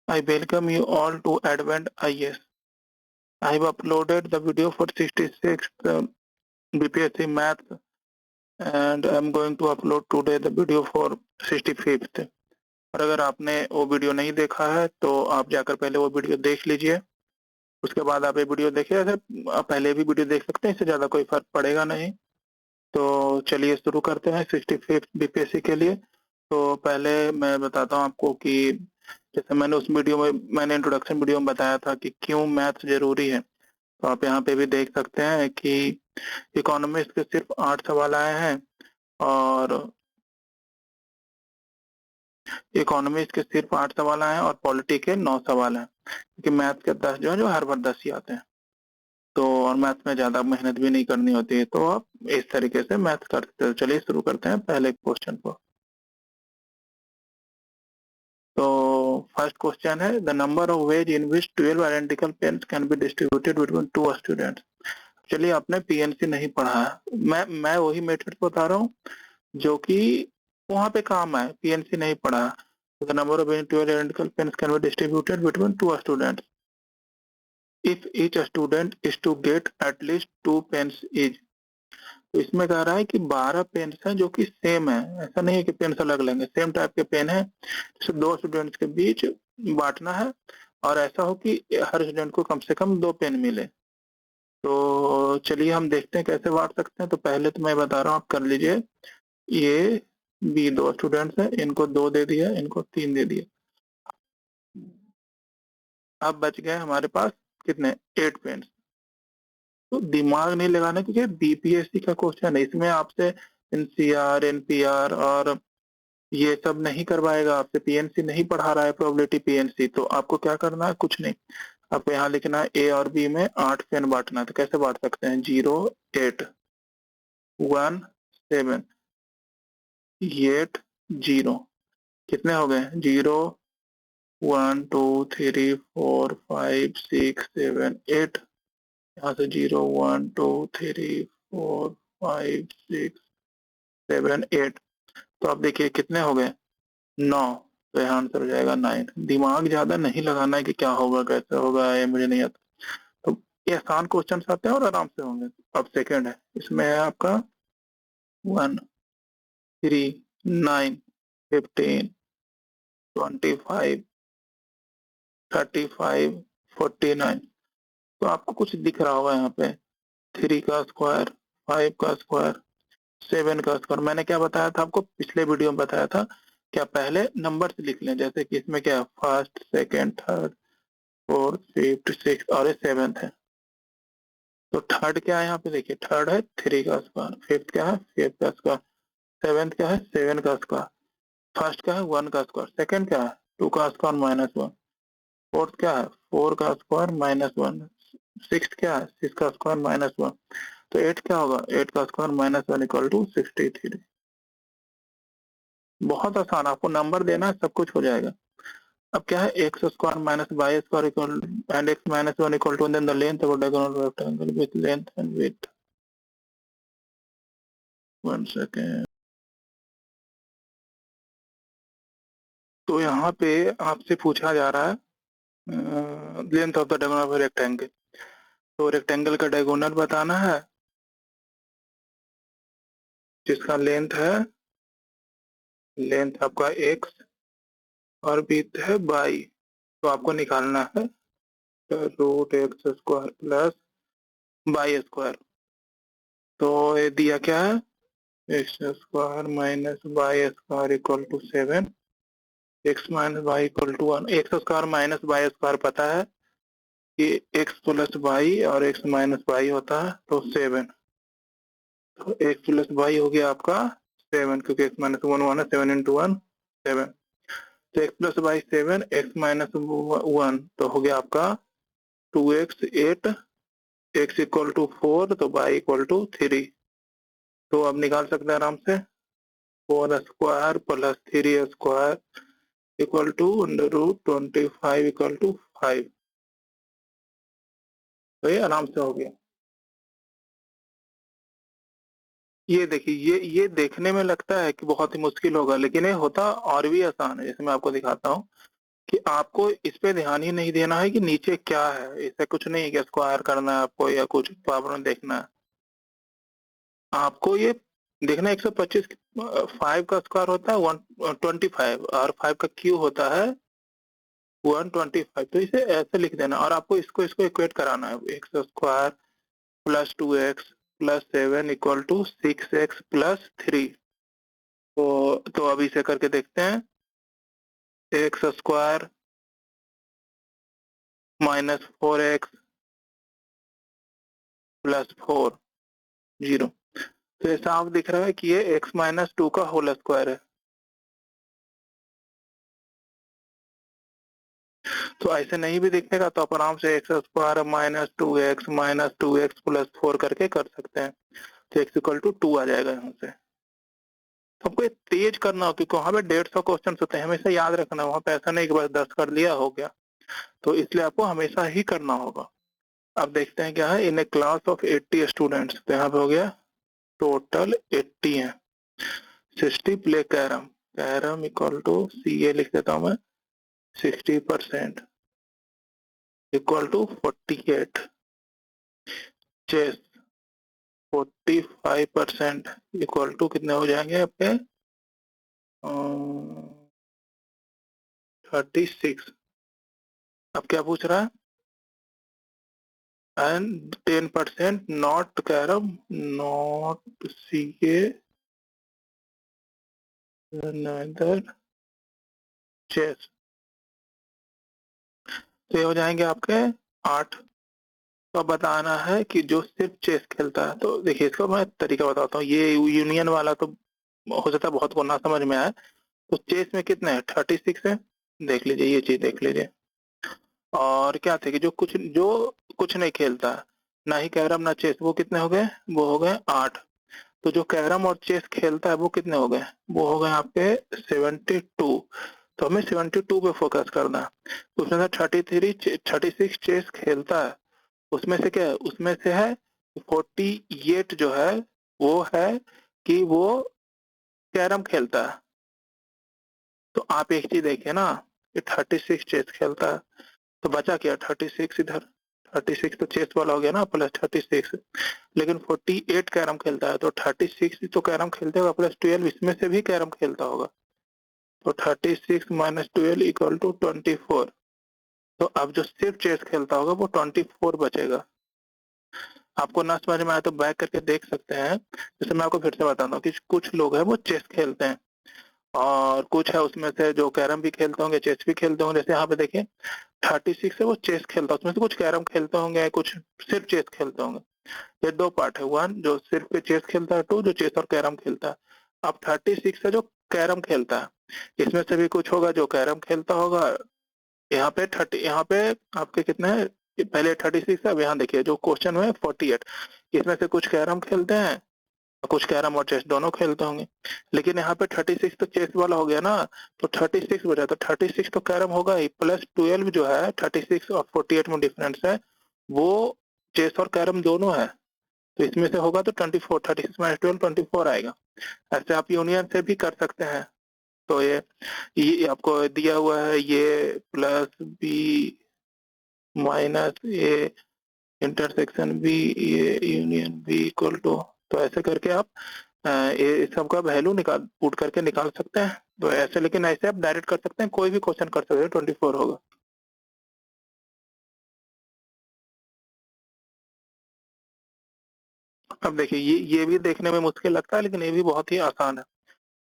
I welcome you all to Advent IS. I have uploaded the video for 66th BPSC Math and I'm going to upload today the video for 65th. और अगर आपने वो video नहीं देखा है तो आप जाकर पहले वो वीडियो देख लीजिए, उसके बाद आप ये वीडियो देखिए। ऐसे आप पहले भी वीडियो देख सकते हैं, इससे ज़्यादा कोई फर्क पड़ेगा नहीं। तो चलिए शुरू करते हैं 65th बीपीएससी के लिए। तो पहले मैं बताता हूँ आपको कि जैसे मैंने उस वीडियो में मैंने इंट्रोडक्शन वीडियो में बताया था कि क्यों मैथ्स जरूरी है, तो आप यहाँ पे भी देख सकते हैं कि इकोनॉमिक्स के सिर्फ 8 सवाल आए हैं और इकोनॉमिक्स के सिर्फ 8 सवाल आए हैं और पॉलिटी के 9 सवाल हैं, क्योंकि मैथ के 10 जो है जो हर बार 10 ही आते हैं। तो और मैथ में ज्यादा मेहनत भी नहीं करनी होती है, तो आप इस तरीके से मैथ करते हो। चलिए शुरू करते हैं पहले क्वेश्चन को। तो फर्स्ट क्वेश्चन है, the number of ways in which 12 identical pens can be distributed between 2 students. चलिए आपने पीएनसी नहीं पढ़ा है, मैं वही मेथड बता रहा हूँ जो कि वहां पे काम है, पीएनसी नहीं पढ़ा है। The number of 12 identical pens can be distributed between 2 students if each student is to get at least 2 pens each. तो इसमें कह रहा है कि 12 पेन्स हैं जो कि सेम है, ऐसा नहीं है कि पेन्स अलग लेंगे, सेम टाइप के पेन है, जैसे 2 स्टूडेंट्स के बीच बांटना है और ऐसा हो कि हर स्टूडेंट को कम से कम 2 पेन मिले। तो चलिए हम देखते हैं कैसे बांट सकते हैं। तो पहले तो मैं बता रहा हूँ, आप कर लीजिए। ये बी 2 स्टूडेंट्स हैं, इनको 2 दे दिया, इनको 3 दे दिया। अब बच गए हमारे पास कितने, 8 पेन। तो दिमाग नहीं लगाना, क्योंकि बीपीएससी का क्वेश्चन है, इसमें आपसे एनसीआर एनपीआर और ये सब नहीं करवाएगा, आपसे पीएनसी नहीं पढ़ा रहा है, प्रोबेबिलिटी पीएनसी। तो आपको क्या करना है, कुछ नहीं, आपको यहाँ लिखना है ए और बी में 8 पेन बांटना है। तो कैसे बांट सकते हैं, 0 8 1 7 8 0, कितने हो गए, 0 1 2 3 4 5 6 7 8, यहाँ से 0 1 2 3 4 5 6 7 8। तो आप देखिए कितने हो गए, 9। तो यहाँ आंसर हो जाएगा 9। दिमाग ज्यादा नहीं लगाना है कि क्या होगा कैसे होगा, ये मुझे नहीं आता। तो ये आसान क्वेश्चन आते हैं और आराम से होंगे। अब सेकंड है, इसमें है आपका 1 3 9 15 25 35 49। तो आपको कुछ दिख रहा होगा यहाँ पे, 3 का स्क्वायर, 5 का स्क्वायर, 7 का स्क्वायर। मैंने क्या बताया था आपको, पिछले वीडियो में बताया था, क्या पहले नंबर से लिख लें, जैसे कि इसमें क्या है, first second third fourth fifth six और ये 7th है। तो थर्ड क्या है, यहाँ पे देखिए, थर्ड है 3 का स्क्वायर, फिफ्थ क्या है 5 का स्क्वायर, 7th क्या है 7 का स्क्वायर, फर्स्ट क्या है 1 का स्क्वायर, सेकंड क्या है 2 का स्क्वायर -1, फोर्थ क्या है 4 का स्क्वायर -1, सिक्स क्या है 6 का स्क्वायर -1। तो 8 क्या होगा, 8 का स्क्वायर -1 इक्वल टू 63। बहुत आसान, आपको नंबर देना है, सब कुछ हो जाएगा। अब क्या है, X square minus Y square equal and X -1 equal to, then the length of a diagonal rectangle with length and width। 1 second. तो यहाँ पे आपसे पूछा जा रहा है length of the diagonal of rectangle. तो रेक्टेंगल का डायगोनल बताना है जिसका लेंथ है, लेंथ आपका x और विड्थ है y। तो आपको निकालना है √x square plus y square. तो ये दिया क्या है, x square minus y square equal to 7, x minus Y equal to 1। X square minus Y square पता है कि x प्लस वाई और x माइनस वाई होता है, तो 7। तो x प्लस वाई हो गया आपका 7, क्योंकि x माइनस 1 है, 7 इंटू 1 7। तो x plus Y 7, x minus 1 तो हो गया आपका 2x 8, x इक्वल टू 4 तो y इक्वल टू 3। तो अब निकाल सकते हैं आराम से, 4 square plus 3 square equal to √25 equal to 5। तो ये आराम से हो गया। ये देखिए, ये देखने में लगता है कि बहुत ही मुश्किल होगा, लेकिन ये होता और भी आसान है, जैसे मैं आपको दिखाता हूँ। कि आपको इस पे ध्यान ही नहीं देना है कि नीचे क्या है, इससे कुछ नहीं है कि स्क्वायर करना है आपको या कुछ प्रॉब्लम देखना है। आपको ये देखना 125 5 का स्क्वायर होता है 125 और 5 का क्यूब होता है 125। तो इसे ऐसे लिख देना और आपको इसको इसको इक्वेट कराना है। X square plus 2x plus 7 equal to 6x plus 3। तो अभी इसे करके देखते हैं। X square minus 4x plus 4 0। तो ये साफ दिख रहा है कि ये x माइनस 2 का होल स्क्वायर है। तो ऐसे नहीं भी दिखेगा तो आप आराम से x square minus two x plus 4 करके कर सकते हैं। तो x इक्वल टू 2 आ जाएगा यहाँ से। तो आपको ये तेज करना हो क्योंकि वहाँ पे 150 क्वेश्चन होते हैं, हमेशा याद रखना। वहाँ पे ऐसा नहीं कि बस 10 कर लिया हो गया, तो इसलिए आपको हमेशा ही करना होगा। अब देखते हैं क्या है। In a class of 80 students, तो यहाँ पे हो गया टोटल 80 है। 60 play carrom, carrom equal to C A लिख देता हूँ मैं, 60% equal to 48। Chess 45% equal to कितने हो जाएंगे आपके 36। अब क्या पूछ रहा है? And 10% not carrom not C A neither chess. तो ये हो जाएंगे आपके 8। तो बताना है कि जो सिर्फ चेस खेलता है। तो देखिए इसका मैं तरीका बताता हूँ। ये यूनियन वाला तो हो सकता है बहुत को ना समझ में आए। तो चेस में कितने हैं? 36 है। देख लीजिए, ये चीज देख लीजिए। और क्या थे कि जो कुछ नहीं खेलता, ना ही कैरम ना चेस, वो कितने हो गए? वो हो गए 8। तो जो कैरम और चेस खेलता है वो कितने हो गए? वो हो गए आपके 72। तो हमें 72 पे फोकस करना है। तो उसमें से 36 चेस खेलता है। उसमें से क्या है? उसमें से है 48 जो है वो है कि वो कैरम खेलता है। तो आप एक चीज देखिए ना, कि 36 चेस खेलता है तो बचा क्या? 36 इधर। 36 तो चेस वाला हो गया ना, प्लस 36। लेकिन 48 कैरम खेलता है तो 36 तो कैरम खेलते होगा प्लस 12 इसमें से भी कैरम खेलता होगा। तो 36 माइनस 12 इक्वल टू 24। तो अब जो सिर्फ चेस खेलता होगा वो 24 बचेगा। आपको ना समझ में आए तो बैक करके देख सकते हैं। जैसे मैं आपको फिर से बताता हूँ कि कुछ लोग हैं वो चेस खेलते हैं और कुछ है उसमें से जो कैरम भी खेलते होंगे चेस भी खेलते होंगे। जैसे यहाँ पे देखिए 36 है वो चेस खेलता है, उसमें से कुछ कैरम खेलते होंगे, कुछ सिर्फ चेस खेलते होंगे। ये दो पार्ट है, 1 जो सिर्फ चेस खेलता है, 2 जो चेस और कैरम खेलता है। अब 36 है जो कैरम खेलता है, इसमें से भी कुछ होगा जो कैरम खेलता होगा। यहाँ पे आपके कितने हैं? पहले 36 है, अब यहाँ देखिए जो क्वेश्चन में 48, इसमें से कुछ कैरम खेलते हैं, कुछ कैरम और चेस दोनों खेलते होंगे। लेकिन यहाँ पे 36 तो चेस वाला हो गया ना, तो 36 बचा। तो 36 तो कैरम होगा ही, प्लस 12 जो है 36 और 48 में डिफरेंस है, वो चेस और कैरम दोनों है। तो इसमें से होगा तो 24, 36 माइनस 12 24 आएगा। ऐसे आप यूनियन से भी कर सकते हैं। तो ये आपको दिया हुआ है, ये plus B minus A intersection B, ये यूनियन बी इक्वल टू। तो ऐसे करके आप ये सबका वैल्यू निकाल पुट करके निकाल सकते हैं। तो ऐसे, लेकिन ऐसे आप डायरेक्ट कर सकते हैं, कोई भी क्वेश्चन कर सकते हैं, 24 होगा। अब देखिए ये भी देखने में मुश्किल लगता है लेकिन ये भी बहुत ही आसान है।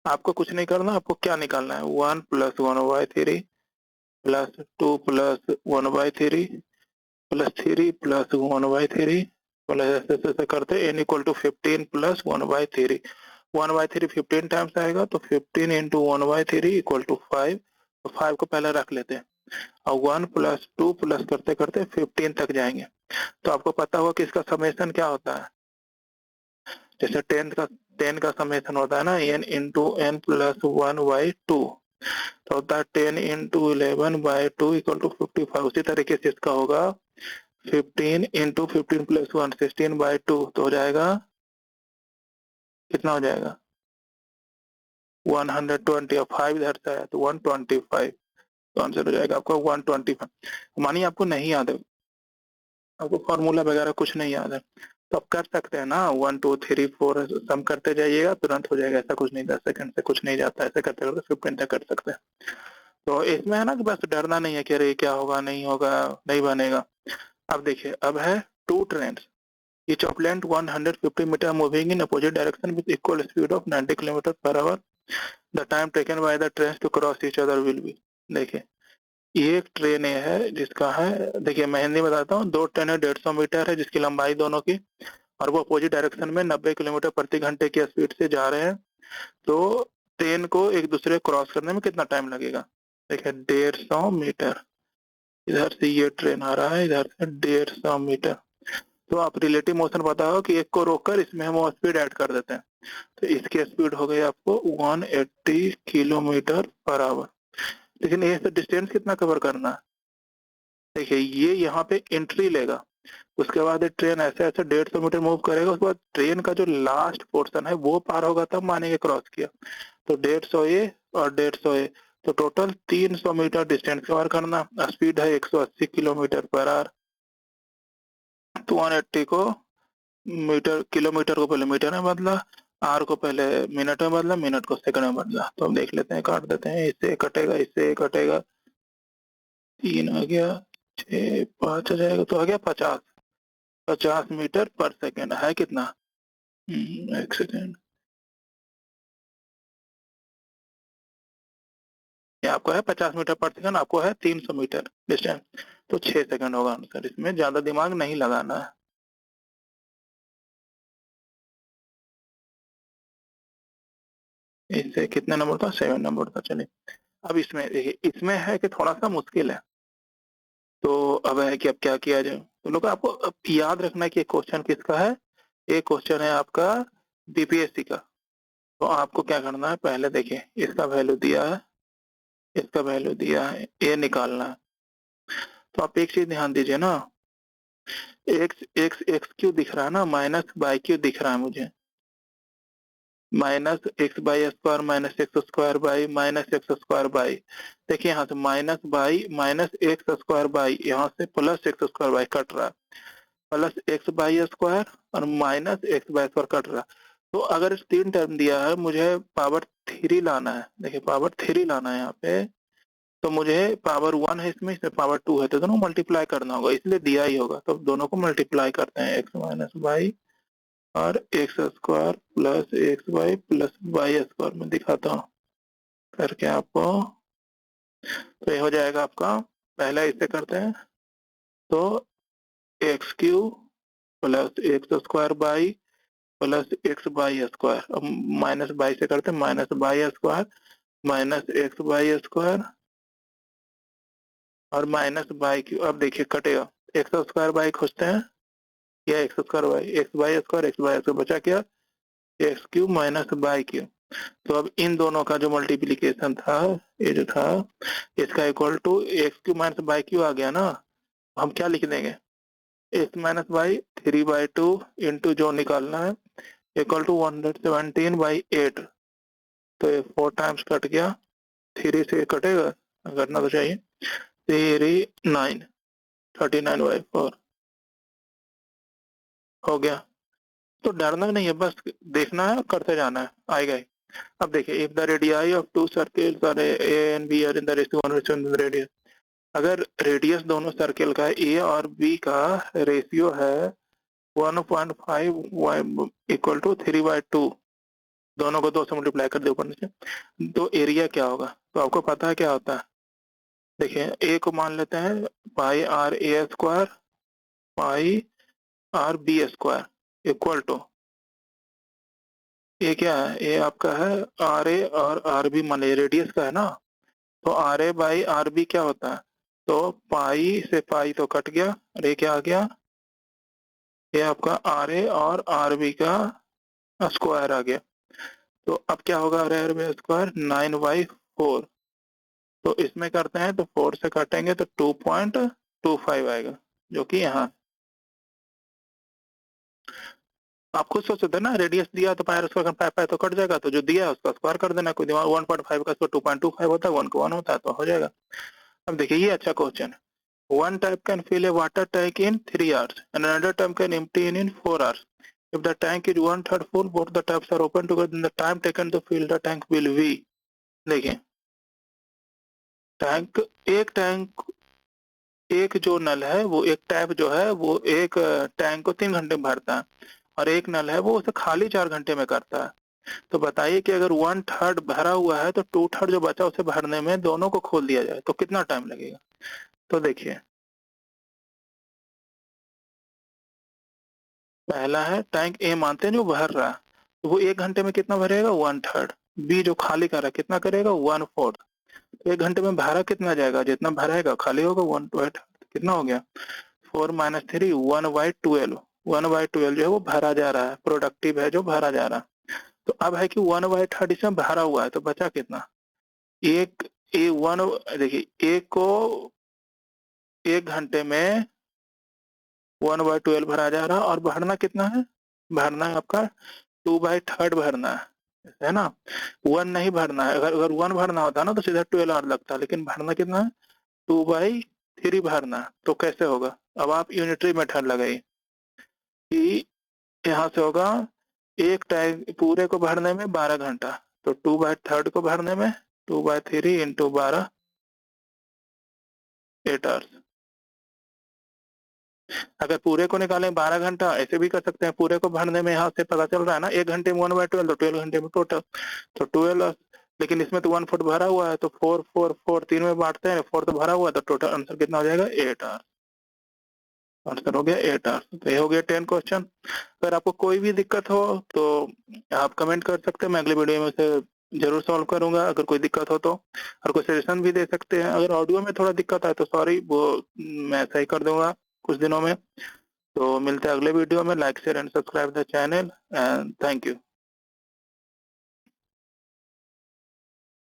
आपको कुछ नहीं करना, आपको क्या निकालना है? 1+1/3 प्लस 2+1/3 प्लस 3+1/3 प्लस ऐसे ऐसे करते n equal to 15 plus 1/3। 1/3 15 times आएगा तो 15 इंटू 1/3 इक्वल टू 5। तो 5 को पहले रख लेते हैं और 1+2 प्लस करते करते 15 तक जाएंगे। तो आपको पता होगा कि इसका समेशन क्या होता है। जैसे 10 का समेशन होता है ना, n इंटू n प्लस 1/2, तो होता है 10 इंटू 11/2 इक्वल टू 55। उसी तरीके से इसका होगा 15 इंटू 15 प्लस 1 16/2, तो हो जाएगा कितना? हो जाएगा 120 और 5 इधर से आया तो 125। तो आंसर हो जाएगा आपका 125। मानिए आपको नहीं याद है, आपको फॉर्मूला वगैरह कुछ नहीं याद है, तो आप कर सकते हैं ना, 1 2 3 4 सम करते जाइएगा, तुरंत हो जाएगा। ऐसा कुछ नहीं, 10 सेकंड से कुछ नहीं जाता, ऐसे करते करते 15 तक कर सकते हैं। तो इसमें है ना कि बस डरना नहीं है कि अरे क्या होगा, नहीं होगा, नहीं बनेगा। अब देखिए, अब है two train, each of length 150 meter moving in opposite direction with equal speed of 90 kilometre per hour, the time taken by the trains to cross each other will be। देखिए, ये एक ट्रेन है जिसका है, देखिए मैं हिंदी बताता हूँ, दो ट्रेन है 150 मीटर है जिसकी लंबाई दोनों की, और वो अपोजिट डायरेक्शन में 90 किलोमीटर प्रति घंटे की स्पीड से जा रहे हैं। तो ट्रेन को एक दूसरे क्रॉस करने में कितना टाइम लगेगा? देखिए 150 मीटर, इधर से ये ट्रेन आ रहा है, इधर से 150 मीटर। तो आप रिलेटिव मोशन पता हो कि एक को रोककर इसमें हम स्पीड ऐड कर देते हैं, तो इसकी स्पीड हो गई आपको 180 किलोमीटर पर आवर। लेकिन ये डिस्टेंस कितना कवर करना है? देखिए ये यहाँ पे एंट्री लेगा, उसके बाद ट्रेन ऐसे ऐसे 150 मीटर मूव करेगा, उसके बाद ट्रेन का जो लास्ट पोर्शन है वो पार होगा तब मानेंगे क्रॉस किया। तो 150 ये और 150 ये, तो टोटल 300 मीटर डिस्टेंस कवर करना। स्पीड है 180 किलोमीटर पर आवर। तो 180 को मीटर, किलोमीटर को पहले मीटर में बदला, आर को पहले मिनट में बदला, मिनट को सेकंड में बदला। तो हम देख लेते हैं, काट देते हैं, इससे कटेगा, इससे कटेगा, 3 आ गया, 6 5 आ जाएगा, तो आ गया 50। 50 मीटर पर सेकंड है कितना? एक सेकंड, ये आपको है 50 मीटर पर सेकंड, आपको है 300 मीटर डिस्टेंस, तो 6 सेकंड होगा आंसर। इसमें ज्यादा दिमाग नहीं लगाना है। इससे कितने नंबर था? 7 नंबर था। चलिए अब इसमें देखिए, इसमें है कि थोड़ा सा मुश्किल है, तो अब है कि अब क्या किया जाए। तो लोग आपको अब याद रखना है कि क्वेश्चन किसका है, एक क्वेश्चन है आपका बीपीएससी का। तो आपको क्या करना है, पहले देखिए इसका वैल्यू दिया है, इसका वैल्यू दिया है, ये निकालना है। तो आप एक चीज ध्यान दीजिए ना, एक्स एक्स एक्स क्यू दिख रहा है ना, माइनस बाई क्यू दिख रहा है मुझे, minus x by square minus x square by minus x square by. देखिए यहाँ से minus by minus x square by, यहाँ से plus x square by cut रहा है, प्लस एक्स बाई स्क्वायर और minus x by square cut रहा। तो अगर इस तीन टर्म दिया है, मुझे पावर 3 लाना है। देखिए पावर 3 लाना है यहाँ पे, तो मुझे पावर 1 है इसमें पावर 2 है, तो दोनों मल्टीप्लाई करना होगा, इसलिए दिया ही होगा। तो दोनों को मल्टीप्लाई करते हैं, एक्स माइनस बाई और x square plus x by plus by square में दिखाता हूँ करके आपको। तो ये हो जाएगा आपका, पहला इसे करते हैं, तो x Q plus x square by plus x by square, अब माइनस बाई से करते हैं, minus by square minus x by square और माइनस बाई क्यू। अब देखिए कटेगा, एक्स स्क्वायर बाई खोजते हैं, या x square by x by square, x by square बचा क्या, x Q minus by Q. तो अब इन दोनों का जो मल्टीप्लीकेशन था, ये जो था, इसका equal to X Q minus by Q आ गया ना, हम क्या लिख देंगे, एक्स माइनस बाई 3/2 इंटू जो निकालना है इक्वल टू 117/8। तो ये 4 टाइम्स कट गया, 3 से कटेगा, करना तो चाहिए, 39 39/4 हो गया। तो डरना नहीं है, बस देखना है, करते जाना है, आएगा ही। अब देखिए, if the radii of two circles are A and B are in the radius, अगर रेडियस दोनों सर्कल का ए और बी का रेशियो है 1.5 इक्वल टू 3/2, दोनों को 2 से मल्टीप्लाई कर दे ऊपर नीचे, तो एरिया क्या होगा? तो आपको पता है क्या होता है, देखिए ए को मान लेते हैं pi R A square pi R B square equal to, ये क्या है, ये आपका है आर ए और आर बी, मान रेडियस का है ना, तो R A by R B क्या होता है, तो पाई से पाई तो कट गया, और ये क्या आ गया, ये आपका आर ए और आर बी का स्क्वायर आ गया। तो अब क्या होगा, R A R B square 9/4, तो इसमें करते हैं तो 4 से काटेंगे तो 2.25 आएगा, जो कि यहाँ आप खुद सोच सकते हैं ना, रेडियस दिया तो पाई स्क्वायर पाई पाई तो कट जाएगा, तो जो दिया है उसका स्क्वायर कर देना, कोई दिमाग 1.5 का 2.25 होता है, 1 को 1 होता है, तो हो जाएगा। अब देखिए ये अच्छा क्वेश्चन है। One type can fill a water tank in 3 hours and another type can empty in 4 hours. If the tank is 1/3 full, both the taps are open together, then the time taken to fill the tank will be। देखिए tank एक जो नल है वो एक tap जो है वो एक टैंक को 3 घंटे में भरता है और एक नल है वो उसे खाली 4 घंटे में करता है। तो बताइए कि अगर 1/3 भरा हुआ है तो 2/3 जो बचा उसे भरने में दोनों को खोल दिया जाए तो कितना टाइम लगेगा। तो देखिए पहला है टैंक ए मानते हैं जो भर रहा है तो वो 1 घंटे में कितना भरेगा 1/3। बी जो खाली कर रहा है कितना करेगा 1/4। तो 1 घंटे में भरा कितना जाएगा जितना भरेगा खाली होगा 1/2। कितना हो गया 4 - 3 1/12। 1/12 जो है वो भरा जा रहा है प्रोडक्टिव है जो भरा जा रहा है। तो अब है कि 1/3 इसमें भरा हुआ है तो बचा कितना एक ए वन। देखिए ए को 1 घंटे में 1/12 भरा जा रहा है और भरना कितना है भरना है आपका 2/3 भरना है ना। 1 नहीं भरना है। अगर 1 भरना होता ना तो सीधा 12 और लगता लेकिन भरना कितना है 2/3 भरना है। तो कैसे होगा अब आप यूनिटरी मेथड लगाइए कि यहाँ से होगा एक टैंक पूरे को भरने में 12 घंटा तो 2/3 को भरने में 2/3 × 12 8 आवर्स। अगर पूरे को निकालें 12 घंटा ऐसे भी कर सकते हैं। पूरे को भरने में यहाँ से पता चल रहा है ना 1 घंटे में 1/12 तो 12 घंटे में टोटल तो 12। लेकिन इसमें तो 1/4 भरा हुआ है तो 4 4 4 3 में बांटते हैं 4 तो भरा हुआ है तो टोटल आंसर कितना हो जाएगा 8 आवर्स। आंसर हो गया 8 आवर्स। तो ये हो गया 10 क्वेश्चन। अगर आपको कोई भी दिक्कत हो तो आप कमेंट कर सकते हैं मैं अगले वीडियो में उसे जरूर सॉल्व करूंगा अगर कोई दिक्कत हो तो। और कोई सजेशन भी दे सकते हैं। अगर ऑडियो में थोड़ा दिक्कत आए तो सॉरी वो मैं सही कर दूंगा कुछ दिनों में। तो मिलते हैं अगले वीडियो में। Like share and subscribe the channel and thank you.